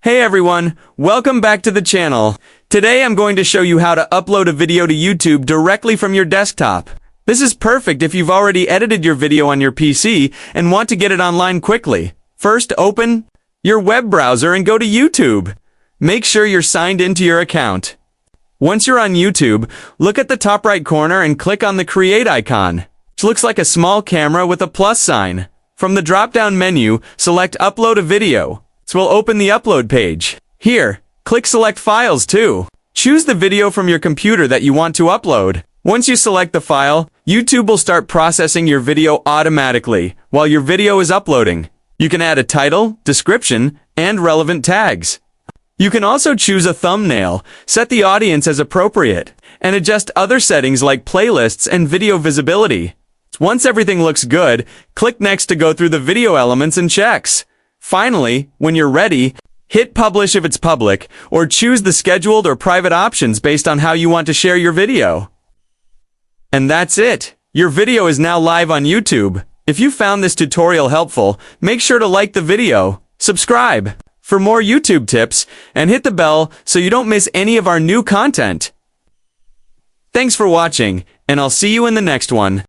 Hey everyone, welcome back to the channel. Today I'm going to show you how to upload a video to YouTube directly from your desktop. This is perfect if you've already edited your video on your PC and want to get it online quickly. First, open your web browser and go to YouTube. Make sure you're signed into your account. Once you're on YouTube, look at the top right corner and click on the Create icon, which looks like a small camera with a plus sign. From the drop-down menu, select Upload a Video. This will open the upload page. Here, click Select Files too. Choose the video from your computer that you want to upload. Once you select the file, YouTube will start processing your video automatically while your video is uploading. You can add a title, description, and relevant tags. You can also choose a thumbnail, set the audience as appropriate, and adjust other settings like playlists and video visibility. Once everything looks good, click Next to go through the video elements and checks. Finally, when you're ready, hit Publish if it's public, or choose the scheduled or private options based on how you want to share your video. And that's it! Your video is now live on YouTube. If you found this tutorial helpful, make sure to like the video, subscribe for more YouTube tips, and hit the bell so you don't miss any of our new content. Thanks for watching, and I'll see you in the next one.